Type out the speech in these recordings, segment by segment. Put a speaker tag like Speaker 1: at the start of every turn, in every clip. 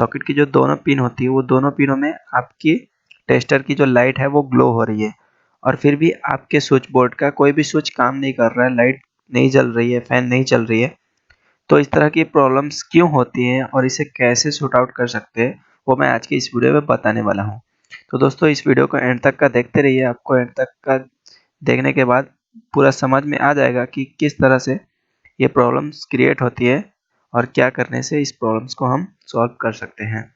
Speaker 1: Socket की जो दोनों पिन होती है वो दोनों पिनों में आपकी टेस्टर की जो लाइट है वो ग्लो हो रही है, और फिर भी आपके स्विच बोर्ड का कोई भी स्विच काम नहीं कर रहा है, लाइट नहीं जल रही है, फैन नहीं चल रही है। तो इस तरह की प्रॉब्लम्स क्यों होती हैं और इसे कैसे सॉर्ट आउट कर सकते हैं, वो मैं आज की इस वीडियो में बताने वाला हूँ। तो दोस्तों इस वीडियो को एंड तक का देखते रहिए, आपको एंड तक का देखने के बाद पूरा समझ में आ जाएगा कि किस तरह से ये प्रॉब्लम्स क्रिएट होती है और क्या करने से इस प्रॉब्लम्स को हम सॉल्व कर सकते हैं।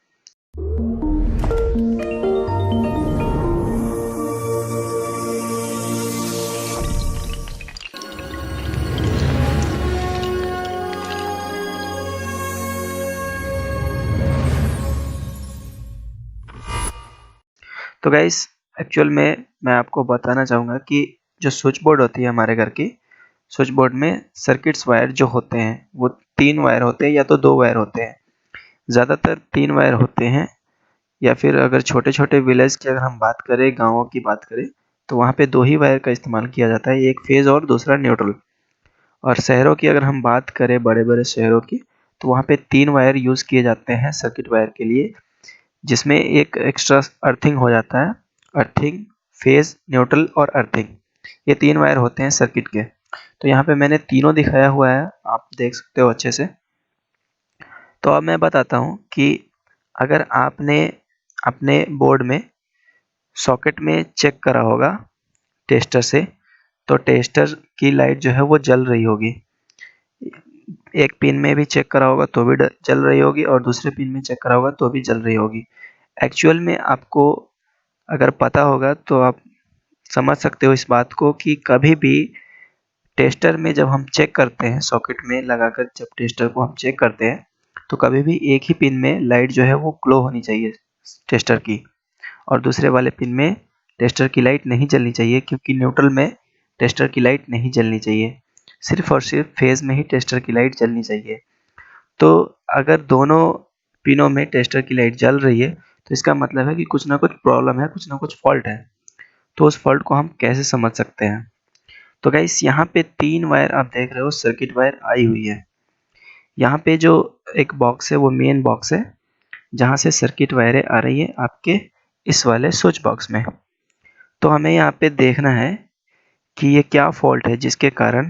Speaker 1: तो गाइस एक्चुअल में मैं आपको बताना चाहूँगा कि जो स्विच बोर्ड होती है हमारे घर की, स्विच बोर्ड में सर्किट्स वायर जो होते हैं वो 3 वायर होते हैं या तो 2 वायर होते हैं। ज़्यादातर 3 वायर होते हैं, या फिर अगर छोटे-छोटे विलेज की अगर हम बात करें, गाँवों की बात करें, तो वहाँ पे 2 ही वायर का इस्तेमाल किया जाता है, एक फेज़ और दूसरा न्यूट्रल। और शहरों की अगर हम बात करें, बड़े-बड़े शहरों की, तो वहाँ पे 3 वायर यूज़ किए जाते हैं सर्किट वायर के लिए, जिसमें एक एक्स्ट्रा अर्थिंग हो जाता है। अर्थिंग, फेज, न्यूट्रल और अर्थिंग, ये 3 वायर होते हैं सर्किट के। तो यहाँ पे मैंने तीनों दिखाया हुआ है, आप देख सकते हो अच्छे से। तो अब मैं बताता हूँ कि अगर आपने अपने बोर्ड में सॉकेट में चेक करा होगा टेस्टर से, तो टेस्टर की लाइट जो है वो जल रही होगी। एक पिन में भी चेक करा होगा तो भी जल रही होगी, और दूसरे पिन में चेक करा होगा तो भी जल रही होगी। एक्चुअल में आपको अगर पता होगा तो आप समझ सकते हो इस बात को कि कभी भी टेस्टर में जब हम चेक करते हैं, सॉकेट में लगाकर जब टेस्टर को हम चेक करते हैं, तो कभी भी एक ही पिन में लाइट जो है वो ग्लो होनी चाहिए टेस्टर की, और दूसरे वाले पिन में टेस्टर की लाइट नहीं जलनी चाहिए, क्योंकि न्यूट्रल में टेस्टर की लाइट नहीं जलनी चाहिए। सिर्फ और सिर्फ फेज में ही टेस्टर की लाइट जलनी चाहिए। तो अगर दोनों पिनों में टेस्टर की लाइट जल रही है तो इसका मतलब है कि कुछ ना कुछ प्रॉब्लम है, कुछ ना कुछ फॉल्ट है। तो उस फॉल्ट को हम कैसे समझ सकते हैं? तो गाइस यहाँ पे 3 वायर आप देख रहे हो, सर्किट वायर आई हुई है। यहाँ पे जो एक बॉक्स है वो मेन बॉक्स है, जहाँ से सर्किट वायरें आ रही है आपके इस वाले स्विच बॉक्स में। तो हमें यहाँ पे देखना है कि ये क्या फॉल्ट है जिसके कारण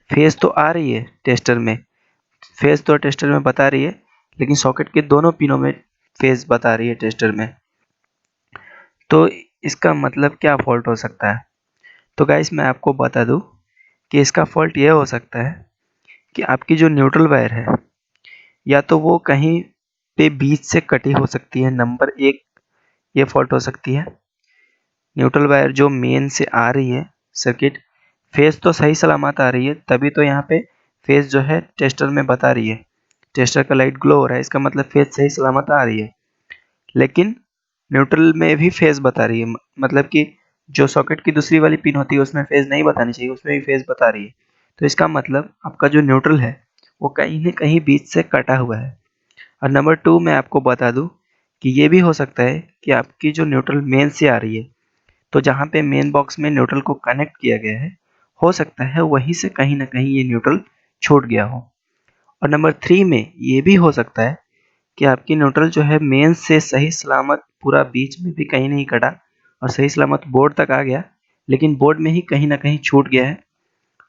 Speaker 1: फेज तो आ रही है टेस्टर में, फेज तो टेस्टर में बता रही है, लेकिन सॉकेट के दोनों पिनों में फेज बता रही है टेस्टर में। तो इसका मतलब क्या फॉल्ट हो सकता है? तो गाइस मैं आपको बता दूं कि इसका फॉल्ट यह हो सकता है कि आपकी जो न्यूट्रल वायर है, या तो वो कहीं पे बीच से कटी हो सकती है। नंबर 1 ये फॉल्ट हो सकती है। न्यूट्रल वायर जो मेन से आ रही है सर्किट, फेज तो सही सलामत आ रही है, तभी तो यहाँ पे फेज जो है टेस्टर में बता रही है, टेस्टर का लाइट ग्लो हो रहा है, इसका मतलब फेज सही सलामत आ रही है। लेकिन न्यूट्रल में भी फेज बता रही है, मतलब कि जो सॉकेट की दूसरी वाली पिन होती है उसमें फेज नहीं बतानी चाहिए, उसमें भी फेज बता रही है। तो इसका मतलब आपका जो न्यूट्रल है वो कहीं न कहीं बीच से कटा हुआ है। और नंबर 2 मैं आपको बता दूं कि ये भी हो सकता है कि आपकी जो न्यूट्रल मेन से आ रही है, तो जहाँ पे मेन बॉक्स में न्यूट्रल को कनेक्ट किया गया है, हो सकता है वहीं से कहीं न कहीं ये न्यूट्रल छूट गया हो। और नंबर 3 में ये भी हो सकता है कि आपकी न्यूट्रल जो है मेन से सही सलामत पूरा बीच में भी कहीं नहीं कटा और सही सलामत बोर्ड तक आ गया, लेकिन बोर्ड में ही कहीं न कहीं छूट गया है,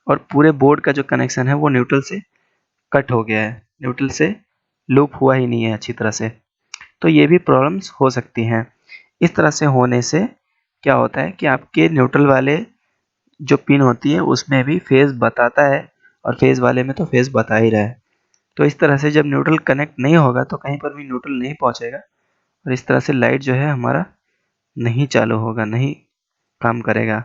Speaker 1: और पूरे बोर्ड का जो कनेक्शन है वो न्यूट्रल से कट हो गया है, न्यूट्रल से लूप हुआ ही नहीं है अच्छी तरह से। तो ये भी प्रॉब्लम्स हो सकती हैं। इस तरह से होने से क्या होता है कि आपके न्यूट्रल वाले जो पिन होती है उसमें भी फेज बताता है, और फेज वाले में तो फेज बता ही रहा है। तो इस तरह से जब न्यूट्रल कनेक्ट नहीं होगा तो कहीं पर भी न्यूट्रल नहीं पहुंचेगा, और इस तरह से लाइट जो है हमारा नहीं चालू होगा, नहीं काम करेगा।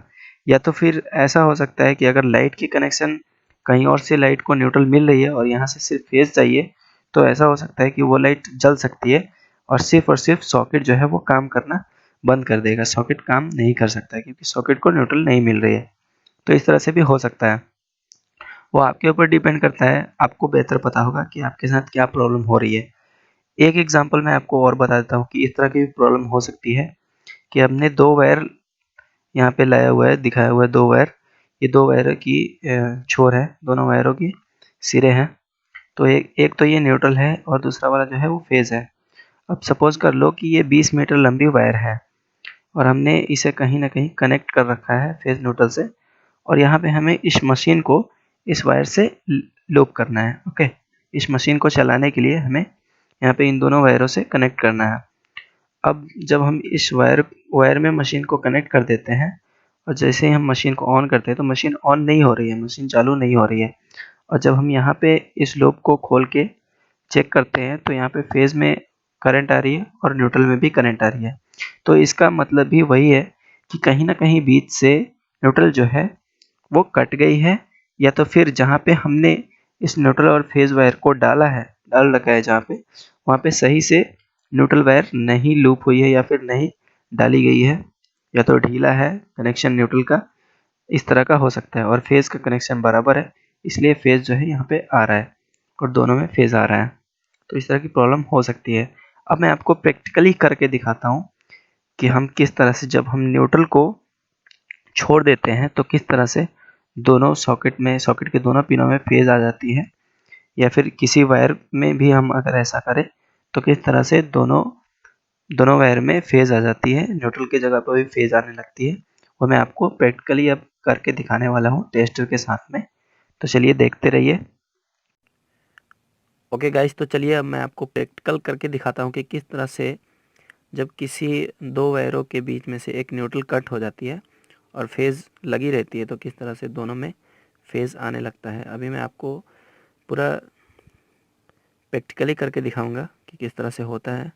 Speaker 1: या तो फिर ऐसा हो सकता है कि अगर लाइट की कनेक्शन कहीं और से लाइट को न्यूट्रल मिल रही है और यहाँ से सिर्फ फेज चाहिए, तो ऐसा हो सकता है कि वो लाइट जल सकती है और सिर्फ सॉकेट जो है वो काम करना बंद कर देगा, सॉकेट काम नहीं कर सकता है क्योंकि सॉकेट को न्यूट्रल नहीं मिल रही है। तो इस तरह से भी हो सकता है, वो आपके ऊपर डिपेंड करता है, आपको बेहतर पता होगा कि आपके साथ क्या प्रॉब्लम हो रही है। एक एग्जांपल मैं आपको और बता देता हूँ कि इस तरह की भी प्रॉब्लम हो सकती है कि हमने 2 वायर यहाँ पे लाया हुआ है, दिखाया हुआ है 2 वायर, ये 2 वायरों की छोर है, दोनों वायरों की सिरे हैं। तो एक एक तो ये न्यूट्रल है और दूसरा वाला जो है वो फेज है। अब सपोज़ कर लो कि ये 20 मीटर लंबी वायर है और हमने इसे कहीं न कहीं कनेक्ट कर रखा है फेज़ न्यूट्रल से, और यहाँ पे हमें इस मशीन को इस वायर से लूप करना है। ओके, इस मशीन को चलाने के लिए हमें यहाँ पे इन दोनों वायरों से कनेक्ट करना है। अब जब हम इस वायर में मशीन को कनेक्ट कर देते हैं और जैसे ही हम मशीन को ऑन करते हैं तो मशीन ऑन नहीं हो रही है, मशीन चालू नहीं हो रही है। और जब हम यहाँ पे इस लूप को खोल के चेक करते हैं तो यहाँ पे फेज़ में करंट आ रही है और न्यूट्रल में भी करंट आ रही है। तो इसका मतलब भी वही है कि कहीं न कहीं बीच से न्यूट्रल जो है वो कट गई है, या तो फिर जहाँ पे हमने इस न्यूट्रल और फेज़ वायर को डाल रखा है जहाँ पे, वहाँ पे सही से न्यूट्रल वायर नहीं लूप हुई है या फिर नहीं डाली गई है, या तो ढीला है कनेक्शन न्यूट्रल का, इस तरह का हो सकता है। और फेज़ का कनेक्शन बराबर है, इसलिए फेज़ जो है यहाँ पे आ रहा है और दोनों में फेज़ आ रहा है। तो इस तरह की प्रॉब्लम हो सकती है। अब मैं आपको प्रैक्टिकली करके दिखाता हूँ कि हम किस तरह से जब हम न्यूट्रल को छोड़ देते हैं तो किस तरह से दोनों सॉकेट के दोनों पिनों में फेज़ आ जाती है, या फिर किसी वायर में भी हम अगर ऐसा करें तो किस तरह से दोनों वायर में फेज़ आ जाती है, न्यूट्रल की जगह पर भी फेज़ आने लगती है। वो मैं आपको प्रैक्टिकली अब करके दिखाने वाला हूँ टेस्टर के साथ में। तो चलिए देखते रहिए।
Speaker 2: ओके गाइस, तो चलिए अब मैं आपको प्रैक्टिकल करके दिखाता हूँ कि किस तरह से जब किसी दो वायरों के बीच में से एक न्यूट्रल कट हो जाती है और फेज़ लगी रहती है तो किस तरह से दोनों में फेज़ आने लगता है। अभी मैं आपको पूरा प्रैक्टिकली करके दिखाऊंगा कि किस तरह से होता है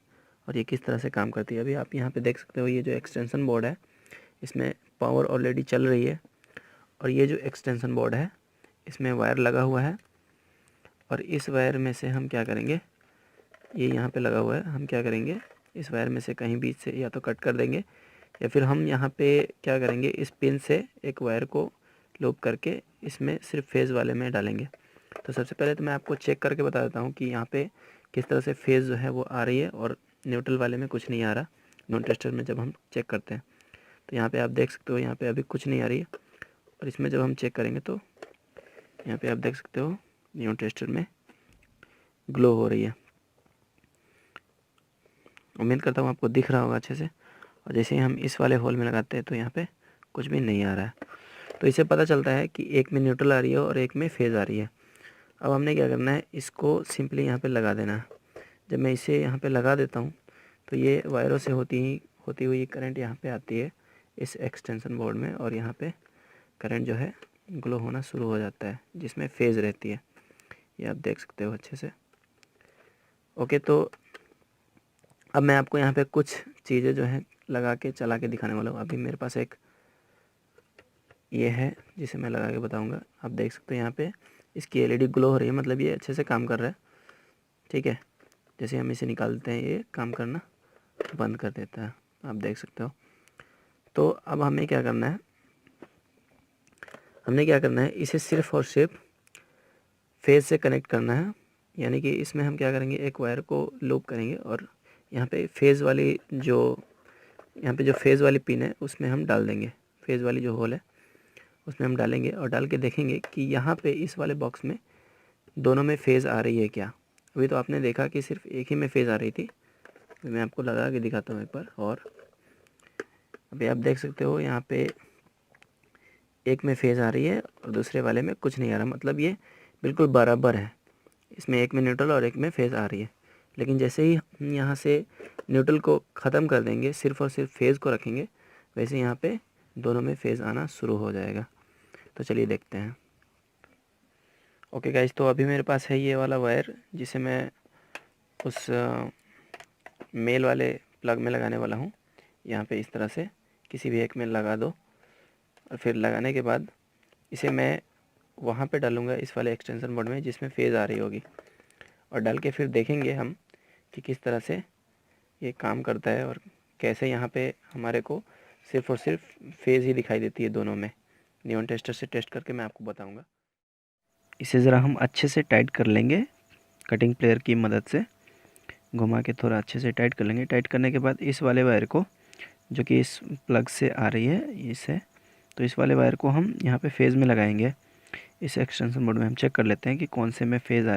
Speaker 2: और ये किस तरह से काम करती है। अभी आप यहाँ पे देख सकते हो, ये जो एक्सटेंशन बोर्ड है इसमें पावर ऑलरेडी चल रही है, और ये जो एक्सटेंशन बोर्ड है इसमें वायर लगा हुआ है, और इस वायर में से हम क्या करेंगे, ये यहाँ पे लगा हुआ है, हम क्या करेंगे इस वायर में से कहीं बीच से या तो कट कर देंगे, या फिर हम यहाँ पे क्या करेंगे इस पिन से एक वायर को लूप करके इसमें सिर्फ फेज़ वाले में डालेंगे। तो सबसे पहले तो मैं आपको चेक करके बता देता हूँ कि यहाँ पे किस तरह से फेज़ जो है वो आ रही है और न्यूट्रल वाले में कुछ नहीं आ रहा। नॉन टेस्टर में जब हम चेक करते हैं तो यहाँ पे आप देख सकते हो, यहाँ पे अभी कुछ नहीं आ रही है, और इसमें जब हम चेक करेंगे तो यहाँ पे आप देख सकते हो नॉन टेस्टर में ग्लो हो रही है। उम्मीद करता हूँ आपको दिख रहा होगा अच्छे से। और जैसे ही हम इस वाले होल में लगाते हैं तो यहाँ पे कुछ भी नहीं आ रहा है। तो इससे पता चलता है कि एक में न्यूट्रल आ रही है और एक में फेज़ आ रही है। अब हमने क्या करना है, इसको सिंपली यहाँ पे लगा देना है। जब मैं इसे यहाँ पे लगा देता हूँ तो ये वायरों से होती हुई करंट यहाँ पे आती है इस एक्सटेंशन बोर्ड में, और यहाँ पे करंट जो है ग्लो होना शुरू हो जाता है जिसमें फेज़ रहती है। ये आप देख सकते हो अच्छे से। ओके, तो अब मैं आपको यहाँ पे कुछ चीज़ें जो हैं लगा के चला के दिखाने वाला हूँ। अभी मेरे पास एक ये है जिसे मैं लगा के बताऊँगा। आप देख सकते हो यहाँ पे इसकी एलईडी ग्लो हो रही है, मतलब ये अच्छे से काम कर रहा है। ठीक है, जैसे हम इसे निकालते हैं ये काम करना बंद कर देता है, आप देख सकते हो। तो अब हमें क्या करना है, इसे सिर्फ़ और सिर्फ फेज़ से कनेक्ट करना है। यानी कि इसमें हम क्या करेंगे, एक वायर को लूप करेंगे और यहाँ पे फेज़ वाली जो फेज़ वाली पिन है उसमें हम डाल देंगे, फेज़ वाली जो होल है उसमें हम डालेंगे और डाल के देखेंगे कि यहाँ पे इस वाले बॉक्स में दोनों में फेज़ आ रही है क्या। अभी तो आपने देखा कि सिर्फ एक ही में फेज़ आ रही थी, मैं आपको लगा के दिखाता हूँ एक बार। और अभी आप देख सकते हो यहाँ पे एक में फेज़ आ रही है और दूसरे वाले में कुछ नहीं आ रहा, मतलब ये बिल्कुल बराबर है। इसमें एक में न्यूट्रल और एक में फेज़ आ रही है। लेकिन जैसे ही हम यहाँ से न्यूट्रल को ख़त्म कर देंगे, सिर्फ़ और सिर्फ फेज़ को रखेंगे, वैसे यहाँ पे दोनों में फेज़ आना शुरू हो जाएगा। तो चलिए देखते हैं। ओके गाइस, तो अभी मेरे पास है ये वाला वायर जिसे मैं उस मेल वाले प्लग में लगाने वाला हूँ। यहाँ पे इस तरह से किसी भी एक में लगा दो, और फिर लगाने के बाद इसे मैं वहाँ पे डालूँगा इस वाले एक्सटेंशन बोर्ड में जिसमें फेज़ आ रही होगी, और डाल के फिर देखेंगे हम कि किस तरह से ये काम करता है और कैसे यहाँ पे हमारे को सिर्फ़ और सिर्फ फेज़ ही दिखाई देती है दोनों में। नियॉन टेस्टर से टेस्ट करके मैं आपको बताऊँगा।
Speaker 1: इसे ज़रा हम अच्छे से टाइट कर लेंगे, कटिंग प्लेयर की मदद से घुमा के थोड़ा अच्छे से टाइट कर लेंगे। टाइट करने के बाद इस वाले वायर को, जो कि इस प्लग से आ रही है इसे, तो इस वाले वायर को हम यहाँ पे फेज़ में लगाएंगे। इस एक्सटेंशन बोर्ड में हम चेक कर लेते हैं कि कौन से में फेज़ आ